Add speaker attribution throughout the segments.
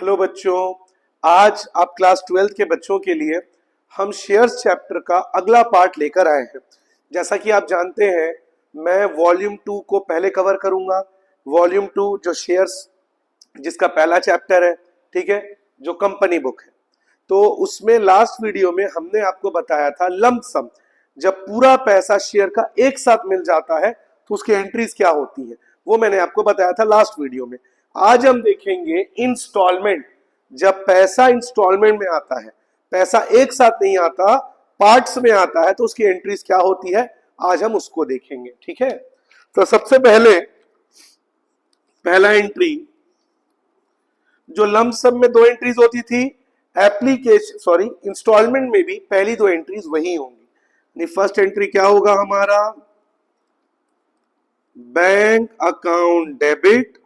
Speaker 1: Hello बच्चों, आज आप क्लास 12 के बच्चों के लिए हम शेयर्स चैप्टर का अगला पार्ट लेकर आए हैं। जैसा कि आप जानते हैं, मैं वॉल्यूम 2 को पहले कवर करूंगा। वॉल्यूम 2 जो शेयर्स जिसका पहला चैप्टर है, ठीक है, जो कंपनी बुक है। तो उसमें लास्ट वीडियो में हमने आपको बताया था लंप सम, जब पूरा पैसा शेयर का एक साथ मिल जाता है तो उसकी एंट्रीज क्या होती है, वो मैंने आपको बताया था लास्ट वीडियो में। आज हम देखेंगे इंस्टॉलमेंट, जब पैसा इंस्टॉलमेंट में आता है, पैसा एक साथ नहीं आता, पार्ट्स में आता है, तो उसकी एंट्रीज क्या होती है, आज हम उसको देखेंगे। ठीक है, तो सबसे पहले पहला एंट्री जो लंप सम में दो एंट्रीज होती थी, इंस्टॉलमेंट में भी पहली दो एंट्रीज वही होंगी। फर्स्ट एंट्री क्या होगा हमारा, bank account debit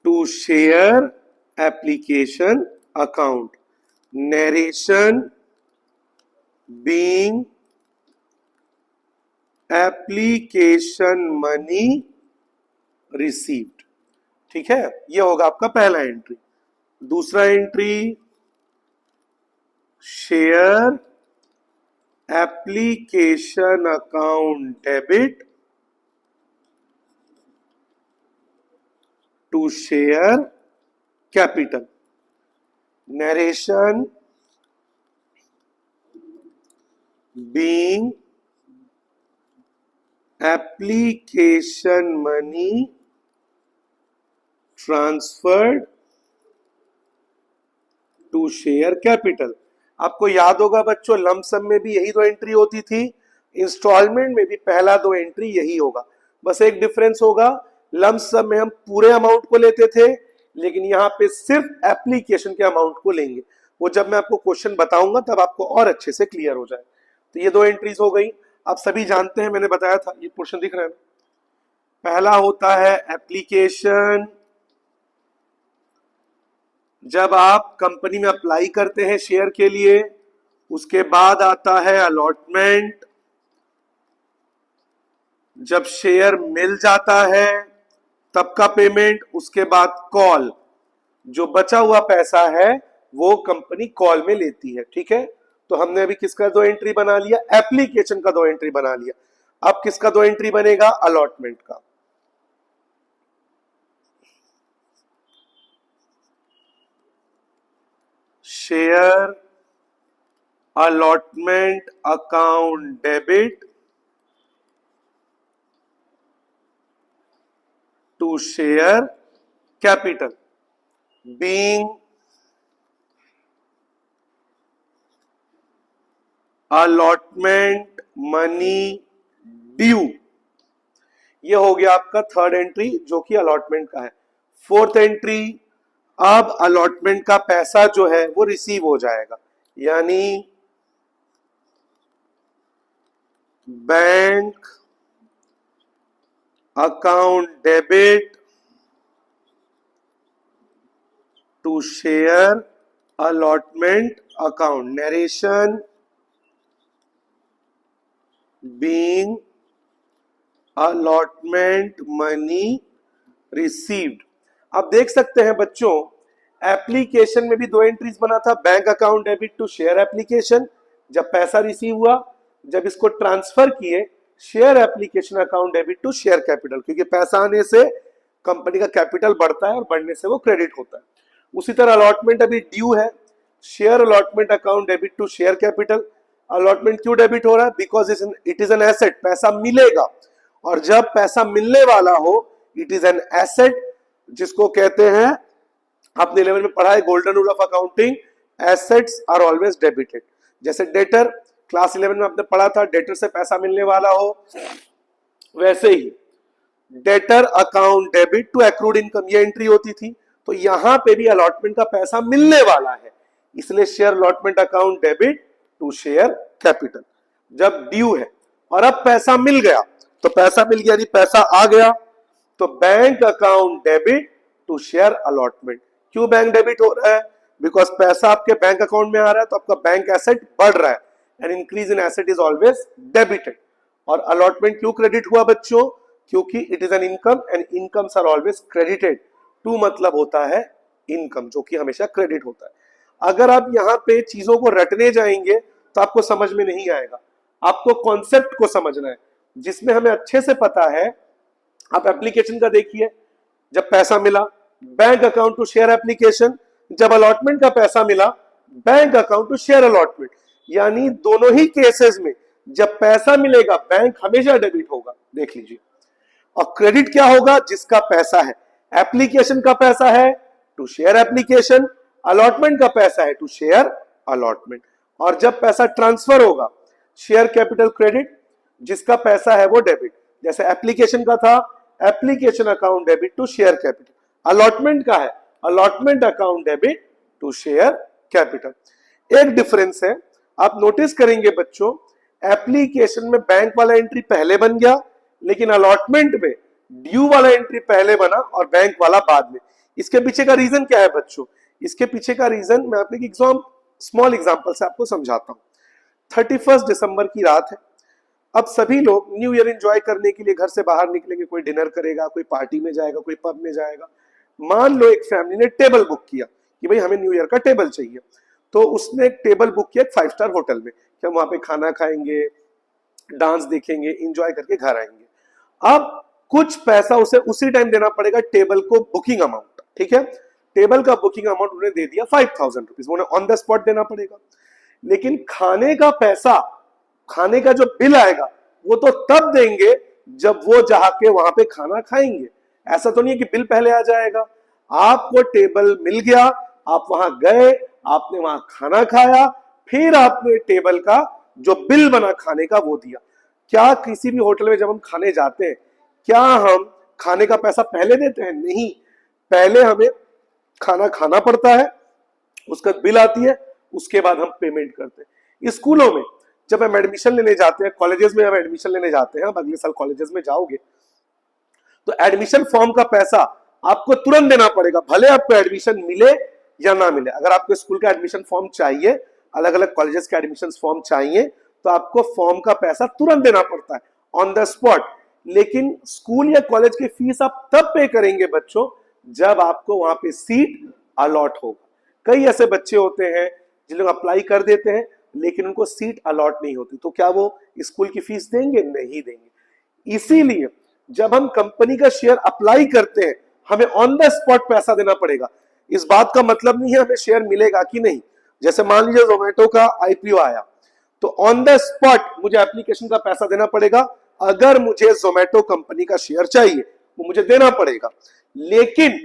Speaker 1: to share application account, narration being application money received. ठीक है, ये होगा आपका पहला एंट्री। दूसरा entry, share application account debit to share capital, narration being application money transferred to share capital. आपको याद होगा बच्चों, लंप सम में भी यही दो एंट्री होती थी, इंस्टॉलमेंट में भी पहला दो एंट्री यही होगा। बस एक डिफरेंस होगा, लंप सम में हम पूरे अमाउंट को लेते थे, लेकिन यहां पे सिर्फ एप्लीकेशन के अमाउंट को लेंगे। वो जब मैं आपको क्वेश्चन बताऊंगा तब आपको और अच्छे से क्लियर हो जाए। तो ये दो एंट्रीज हो गई। आप सभी जानते हैं, मैंने बताया था, ये पोर्शन दिख रहा है, पहला होता है एप्लीकेशन, जब आप कंपनी में अप्लाई करते हैं शेयर के लिए। उसके बाद आता है अलॉटमेंट, जब शेयर मिल जाता है तब का पेमेंट। उसके बाद कॉल, जो बचा हुआ पैसा है वो कंपनी कॉल में लेती है। ठीक है, तो हमने अभी किसका दो एंट्री बना लिया, एप्लीकेशन का दो एंट्री बना लिया। अब किसका दो एंट्री बनेगा, अलॉटमेंट का। Share allotment account debit to share capital being allotment money due. ये हो गया आपका थर्ड एंट्री, जो कि अलॉटमेंट का है। फोर्थ एंट्री, अब अलॉटमेंट का पैसा जो है वो रिसीव हो जाएगा, यानी bank account debit to share allotment account, narration being allotment money received. आप देख सकते हैं बच्चों, एप्लीकेशन में भी दो एंट्रीज बना था, bank account debit to share application, जब पैसा रिसीव हुआ, जब इसको ट्रांसफर किए share application account debit to share capital, क्योंकि पैसा आने से कंपनी का कैपिटल बढ़ता है और बढ़ने से वो क्रेडिट होता है। उसी तरह अलॉटमेंट अभी ड्यू है, share allotment account debit to share capital. Allotment क्यों डेबिट हो रहा है, because it is an asset, पैसा मिलेगा, और जब पैसा मिलने वाला हो इट इज एन एसेट, जिसको कहते हैं, आपने 11 में पढ़ा है golden rule of accounting, assets are always debited. जैसे डेटर, क्लास 11 में आपने पढ़ा था, डेटर से पैसा मिलने वाला हो, वैसे ही debtor account debit to accrued income, ये एंट्री होती थी। तो यहां पे भी अलॉटमेंट का पैसा मिलने वाला है, इसलिए share allotment account debit to share capital. जब ड्यू है और अब पैसा मिल गया, तो पैसा मिल गया यानी पैसा आ गया, तो bank account debit to share allotment. क्यों बैंक डेबिट हो रहा है, बिकॉज पैसा आपके बैंक अकाउंट में आ रहा है, तो आपका बैंक एसेट बढ़ रहा है, and increase in asset is always debited. और अलॉटमेंट क्यों क्रेडिट हुआ बच्चों, क्योंकि it is an income and incomes are always credited to, मतलब होता है इनकम जो कि हमेशा क्रेडिट होता है। अगर आप यहाँ पे चीजों को रटने जाएंगे तो आपको समझ में नहीं आएगा, आपको कॉन्सेप्ट को समझना है जिसमें हमें अच्छे से पता है। आप एप्लीकेशन का देखिए, जब पैसा मिला bank account to share application, जब अलॉटमेंट का पैसा मिला bank account to share allotment, यानी दोनों ही केसेस में जब पैसा मिलेगा बैंक हमेशा डेबिट होगा, देख लीजिए। और क्रेडिट क्या होगा? जिसका पैसा है, एप्लीकेशन का पैसा है टू शेयर एप्लीकेशन, अलॉटमेंट का पैसा है टू शेयर अलॉटमेंट। और जब पैसा ट्रांसफर होगा शेयर कैपिटल क्रेडिट, जिसका पैसा है वो डेबिट। जैसे एप्लीकेशन का था application account debit to share capital, allotment का है allotment account debit to share capital. एक डिफरेंस है, आप नोटिस करेंगे बच्चों, एप्लीकेशन में बैंक वाला एंट्री पहले बन गया, लेकिन अलॉटमेंट में ड्यू वाला एंट्री पहले बना और बैंक वाला बाद में। इसके पीछे का रीजन क्या है बच्चों? इसके पीछे का रीजन मैं आपको एक स्मॉल एग्जांपल से आपको समझाता हूं। 31 दिसंबर की रात है, अब सभी लोग न्यू ईयर एंजॉय करने के लिए घर से बाहर निकलेंगे, कोई डिनर करेगा, कोई पार्टी में जाएगा, कोई पब में जाएगा। मान लो एक फैमिली ने टेबल बुक किया कि भाई हमें न्यू ईयर का टेबल चाहिए, तो उसने एक टेबल बुक किया 5 स्टार होटल में कि हम वहां पे खाना खाएंगे, डांस देखेंगे, एंजॉय करके घर आएंगे। अब कुछ पैसा उसे उसी टाइम देना पड़ेगा टेबल को बुकिंग अमाउंट, ठीक है। टेबल का बुकिंग अमाउंट उन्होंने दे दिया 5000 रुपीज, उन्हें ऑन द स्पॉट देना पड़ेगा। लेकिन खाने का पैसा, खाने का जो बिल आएगा वो तो तब देंगे जब वो जाके वहां पे खाना खाएंगे। ऐसा तो नहीं है कि बिल पहले आ जाएगा। आपको टेबल मिल गया, आप वहां गए, आपने वहां खाना खाया, फिर आपने टेबल का जो बिल बना खाने का वो दिया। क्या किसी भी होटल में जब हम खाने जाते हैं क्या हम खाने का पैसा पहले देते हैं? नहीं, पहले हमें खाना खाना पड़ता है, उसका बिल आती है, उसके बाद हम पेमेंट करते हैं। स्कूलों में जब हम एडमिशन लेने जाते हैं, कॉलेजेस में हम एडमिशन लेने जाते हैं, अब अगले साल कॉलेजेस में जाओगे तो एडमिशन फॉर्म का पैसा आपको तुरंत देना पड़ेगा, भले आपको एडमिशन मिले या ना मिले। अगर आपको स्कूल का एडमिशन फॉर्म चाहिए, अलग अलग कॉलेजेस का एडमिशन फॉर्म चाहिए, तो आपको फॉर्म का पैसा तुरंत देना पड़ता है ऑन द स्पॉट। लेकिन स्कूल या कॉलेज की फीस आप तब पे करेंगे बच्चों जब आपको वहां पे सीट अलॉट होगा। कई ऐसे बच्चे होते हैं जिन लोग अप्लाई कर देते हैं लेकिन उनको सीट अलॉट नहीं होती, तो क्या वो स्कूल की फीस देंगे? नहीं देंगे। इसीलिए जब हम कंपनी का शेयर अप्लाई करते हैं हमें ऑन द स्पॉट पैसा देना पड़ेगा। इस बात का मतलब नहीं है हमें शेयर मिलेगा कि नहीं। जैसे मान लीजिए जोमेटो का आईपीओ आया तो ऑन द स्पॉट मुझे एप्लीकेशन का पैसा देना पड़ेगा। अगर मुझे जोमेटो कंपनी का शेयर चाहिए वो मुझे देना पड़ेगा। लेकिन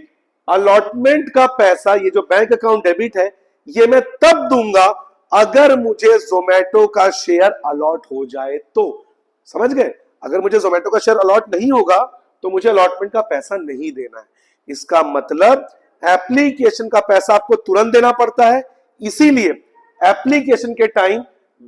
Speaker 1: अलॉटमेंट का पैसा, ये जो बैंक अकाउंट डेबिट है, ये मैं तब दूंगा अगर मुझे जोमेटो का शेयर अलॉट हो जाए तो। समझ गए? अगर मुझे जोमेटो का शेयर अलॉट नहीं होगा तो मुझे अलॉटमेंट का पैसा नहीं देना है। इसका मतलब एप्लीकेशन का पैसा आपको तुरंत देना पड़ता है। इसीलिए एप्लीकेशन के टाइम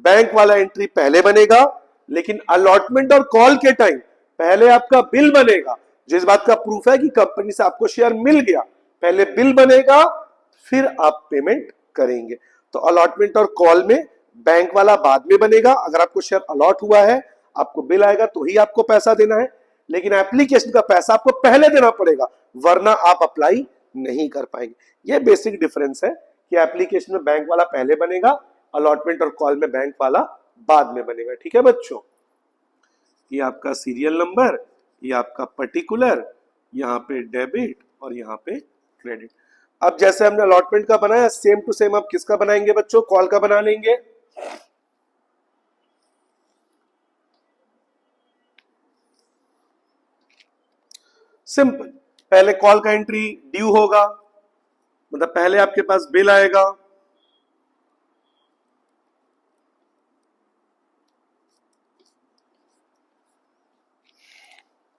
Speaker 1: बैंक वाला एंट्री पहले बनेगा, लेकिन अलॉटमेंट और कॉल के टाइम पहले आपका बिल बनेगा, जिस बात का प्रूफ है कि कंपनी से आपको शेयर मिल गया। पहले बिल बनेगा फिर आप पेमेंट करेंगे। तो अलॉटमेंट और कॉल में बैंक वाला बाद में बनेगा। अगर आपको शेयर अलॉट हुआ है, आपको बिल आएगा तो ही आपको पैसा देना है, लेकिन एप्लीकेशन का पैसा आपको पहले देना पड़ेगा, वरना आप अप्लाई नहीं कर पाएंगे। ये बेसिक डिफरेंस है कि एप्लीकेशन में बैंक वाला पहले बनेगा, अलॉटमेंट और कॉल में बैंक वाला बाद में बनेगा। ठीक है बच्चों, ये आपका सीरियल नंबर, ये आपका पर्टिकुलर, यहाँ पे डेबिट और यहाँ पे क्रेडिट। अब जैसे हमने अलॉटमेंट का बनाया, सेम टू सेम आप किसका बनाएंगे बच्चों? कॉल का बना लेंगे। सिंपल, पहले कॉल का एंट्री ड्यू होगा, मतलब पहले आपके पास बिल आएगा,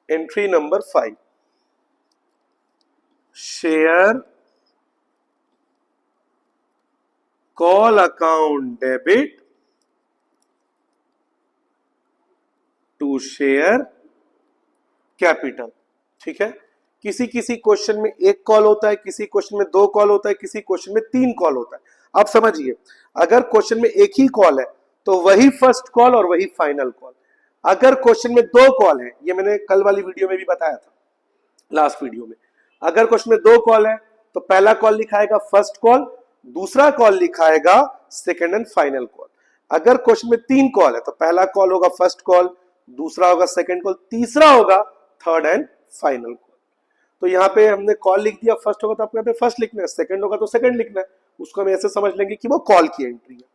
Speaker 1: entry number 5, share call account debit to share capital. ठीक है, किसी किसी क्वेश्चन में एक कॉल होता है, किसी क्वेश्चन में 2 कॉल होता है, किसी क्वेश्चन में 3 कॉल होता है। आप समझिए, अगर क्वेश्चन में एक ही कॉल है तो वही फर्स्ट कॉल और वही फाइनल कॉल। अगर क्वेश्चन में दो कॉल है, ये मैंने कल वाली वीडियो में भी बताया था, लास्ट वीडियो में, अगर क्वेश्चन में दो कॉल है तो पहला कॉल लिखाएगा फर्स्ट कॉल, दूसरा कॉल लिखाएगा सेकंड एंड फाइनल कॉल। अगर क्वेश्चन में तीन कॉल है तो पहला कॉल होगा फर्स्ट कॉल, दूसरा होगा सेकंड कॉल, तीसरा होगा थर्ड एंड फाइनल कॉल। तो यहाँ पे हमने कॉल लिख दिया, फर्स्ट होगा तो आपको यहाँ पे फर्स्ट लिखना है, सेकंड होगा तो सेकंड लिखना है, उसको हम ऐसे समझ लेंगे कि वो कॉल की एंट्री है।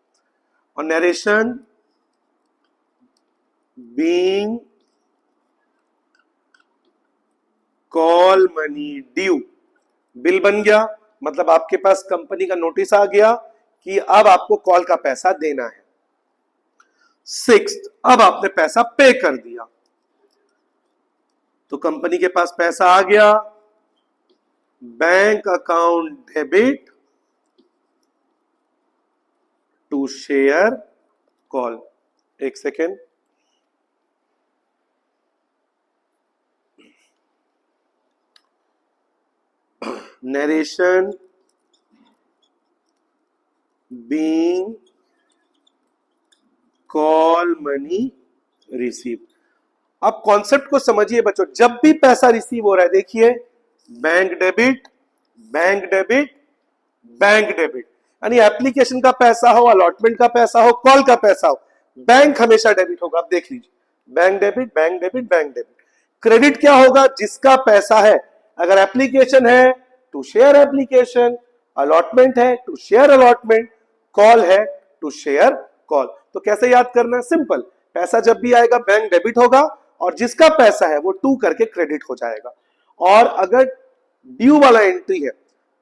Speaker 1: और narration being call money due, bill बन गया, मतलब आपके पास कंपनी का नोटिस आ गया कि अब आपको कॉल का पैसा देना है। सिक्स्थ, अब आपने पैसा पे कर दिया, तो कंपनी के पास पैसा आ गया, bank account debit to share call. एक second, narration being call money receive. अब कॉन्सेप्ट को समझिए बच्चों, जब भी पैसा रिसीव हो रहा है देखिए, bank debit, bank debit, bank debit, यानी एप्लीकेशन का पैसा हो, अलॉटमेंट का पैसा हो, कॉल का पैसा हो, बैंक हमेशा डेबिट होगा। आप देख लीजिए, bank debit, bank debit, bank debit. Credit क्या होगा? जिसका पैसा है, अगर एप्लीकेशन है टू शेयर एप्लीकेशन, अलॉटमेंट है टू शेयर अलॉटमेंट, कॉल है टू शेयर कॉल। तो कैसे याद करना है? सिंपल, पैसा जब भी आएगा बैंक डेबिट होगा और जिसका पैसा है वो टू करके क्रेडिट हो जाएगा। और अगर ड्यू वाला एंट्री है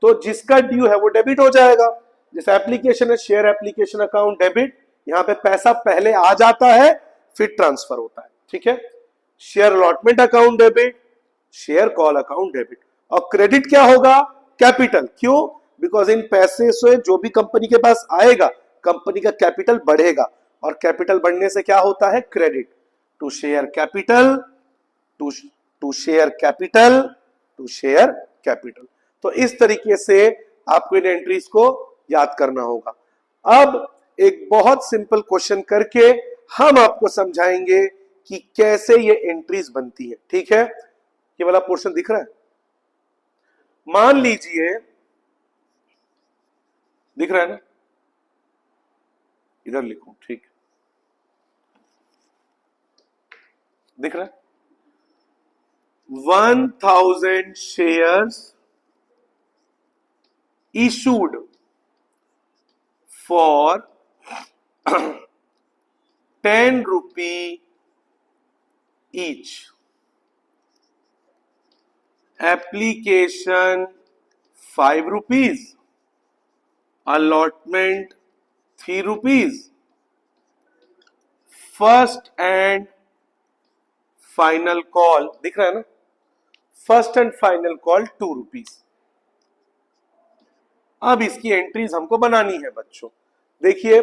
Speaker 1: तो जिसका ड्यू है वो डेबिट हो जाएगा। जैसे एप्लीकेशन है, शेयर एप्लीकेशन अकाउंट डेबिट, यहां पे पैसा पहले आ जाता है फिर ट्रांसफर होता है, ठीक है। Share allotment account debit, share call account debit. और क्रेडिट क्या होगा? कैपिटल। क्यों? बिकॉज इन पैसे से जो भी कंपनी के पास आएगा, कंपनी का कैपिटल बढ़ेगा, और कैपिटल बढ़ने से क्या होता है? Credit. To share capital, to share capital, to share capital. तो इस तरीके से आपको इन एंट्रीज को याद करना होगा। अब एक बहुत सिंपल क्वेश्चन करके हम आपको समझाएंगे कि कैसे ये एंट्रीज बनती है, ठीक है। ये वाला पोर्शन दिख रहा है? मान लीजिए, दिख रहा है ना? इधर लिखो, ठीक, दिख रहा है? 1000 shares issued for 10 rupee each. Application 5 rupees, allotment 3 rupees, first and final call, दिख रहा है ना? First and final call 2 rupees. अब इसकी एंट्रीज हमको बनानी है बच्चों। देखिए,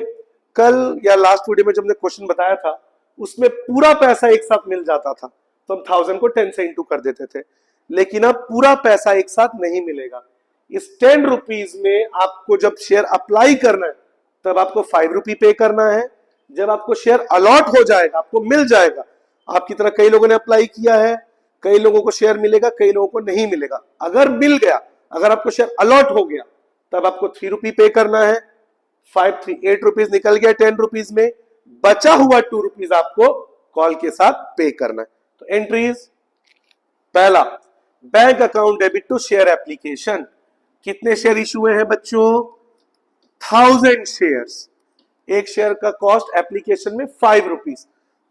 Speaker 1: कल या लास्ट वीडियो में जब हमने क्वेश्चन बताया था उसमें पूरा पैसा एक साथ मिल जाता था, तो हम 1000 को 10 से इंटू कर देते थे। लेकिन अब पूरा पैसा एक साथ नहीं मिलेगा। इस 10 रुपीज में आपको जब शेयर अप्लाई करना है तब आपको 5 रुपी पे करना है। जब आपको शेयर अलॉट हो जाएगा, आपको मिल जाएगा, आपकी तरह कई लोगों ने अप्लाई किया है, कई लोगों को शेयर मिलेगा, कई लोगों को नहीं मिलेगा। अगर मिल गया, अगर आपको शेयर अलॉट हो गया, तब आपको 3 रुपी पे करना है। 5 3 8 रुपीज निकल गया 10 रुपीज में, बचा हुआ 2 रुपीज आपको कॉल के साथ पे करना है। तो एंट्रीज, पहला, bank account debit to share application. कितने शेयर इशू हुए हैं बच्चों? 1000 शेयर्स। एक शेयर का कॉस्ट एप्लीकेशन में 5 रुपीज,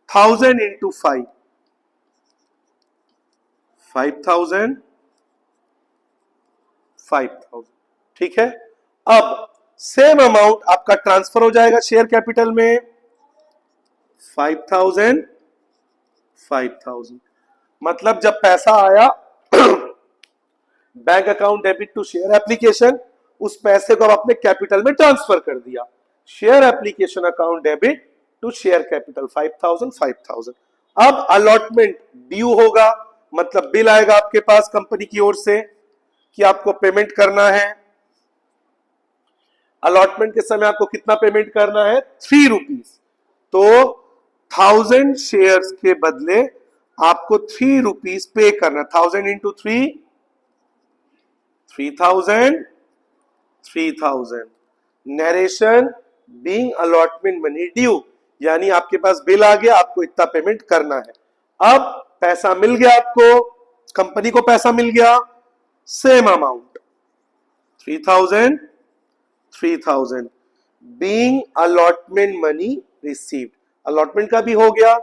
Speaker 1: 1000 इंटू 5, 5000, 5000, ठीक है। अब सेम अमाउंट आपका ट्रांसफर हो जाएगा शेयर कैपिटल में, 5000, 5000। मतलब जब पैसा आया bank account debit to share application, उस पैसे को अब आपने कैपिटल में ट्रांसफर कर दिया। Share application account debit to share capital, 5000, 5000। अब अलॉटमेंट ड्यू होगा, मतलब बिल आएगा आपके पास कंपनी की ओर से कि आपको पेमेंट करना है। अलॉटमेंट के समय आपको कितना पेमेंट करना है? 3 रुपीज। तो 1000 शेयर्स के बदले आपको 3 रुपीज पे करना। 1000 into 3, 3000, 3000। Narration being allotment money due, यानी आपके पास बिल आ गया, आपको इतना पेमेंट करना है। अब पैसा मिल गया आपको, कंपनी को पैसा मिल गया, same amount 3000, 3000 being allotment money received. Allotment का भी हो गया,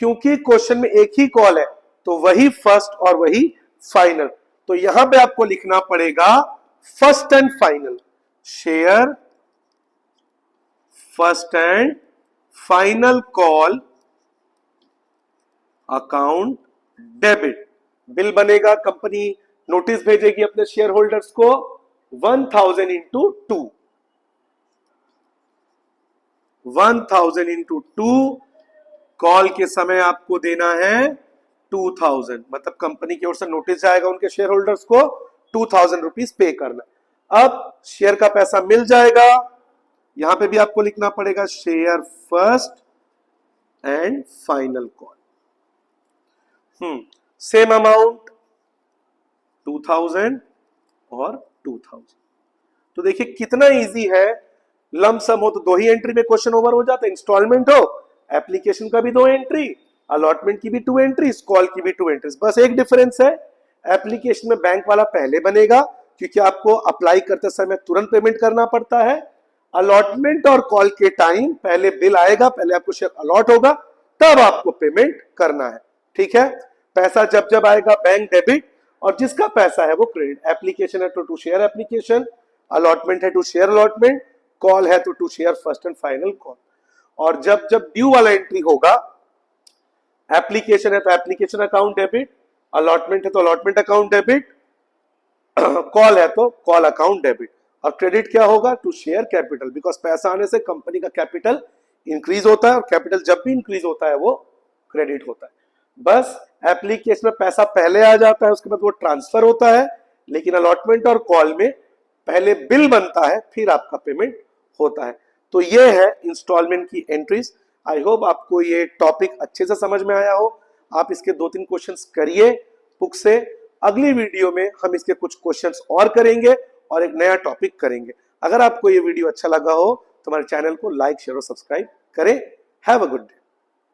Speaker 1: क्योंकि क्वेश्चन में एक ही कॉल है तो वही फर्स्ट और वही फाइनल। तो यहां पे आपको लिखना पड़ेगा first and final, share first and final call account debit. Bill बनेगा, कंपनी नोटिस भेजेगी अपने शेयर होल्डर्स को 1000 इंटू 2, 1000 इंटू 2। कॉल के समय आपको देना है 2000, मतलब कंपनी की ओर से नोटिस जाएगा उनके शेयर होल्डर्स को 2000 रुपीज पे करना। अब शेयर का पैसा मिल जाएगा, यहां पे भी आपको लिखना पड़ेगा share first and final call. Same amount 2000 और 2000। तो देखिए कितना इजी है, लम सम हो तो 2 ही एंट्री में क्वेश्चन ओवर हो जाता है। इंस्टॉलमेंट हो, एप्लीकेशन का भी 2 एंट्री, अलॉटमेंट की भी 2 एंट्रीज, कॉल की भी 2 एंट्रीज। बस एक डिफरेंस है, एप्लीकेशन में बैंक वाला पहले बनेगा क्योंकि आपको अप्लाई करते समय तुरंत पेमेंट करना पड़ता है। अलॉटमेंट और कॉल के टाइम पहले बिल आएगा, पहले आपको शेयर अलॉट होगा, तब आपको पेमेंट करना है। ठीक है, पैसा जब जब आएगा बैंक डेबिट, और जिसका पैसा है वो क्रेडिट। एप्लीकेशन है तो टू शेयर एप्लीकेशन, अलॉटमेंट है टू शेयर अलॉटमेंट, कॉल है तो to share first and final call. और जब जब ड्यू वाला एंट्री होगा, एप्लीकेशन है तो एप्लीकेशन अकाउंट डेबिट, अलॉटमेंट है तो अलॉटमेंट अकाउंट डेबिट, कॉल है तो कॉल अकाउंट डेबिट। और क्रेडिट क्या होगा? टू शेयर कैपिटल, बिकॉज पैसा आने से कंपनी का कैपिटल इंक्रीज होता है, और कैपिटल जब भी इंक्रीज होता है वो क्रेडिट होता है। बस एप्लीकेशन में पैसा पहले आ जाता है, उसके बाद वो ट्रांसफर होता है, लेकिन अलॉटमेंट और कॉल में पहले बिल बनता है फिर आपका पेमेंट होता है। तो ये है इंस्टॉलमेंट की एंट्रीज। आई होप आपको ये टॉपिक अच्छे से समझ में आया हो। आप इसके 2-3 क्वेश्चंस करिए बुक से। अगली वीडियो में हम इसके कुछ क्वेश्चंस और करेंगे और एक नया टॉपिक करेंगे। अगर आपको ये वीडियो अच्छा लगा हो तो हमारे चैनल को लाइक, शेयर और सब्सक्राइब करें। Have a good day.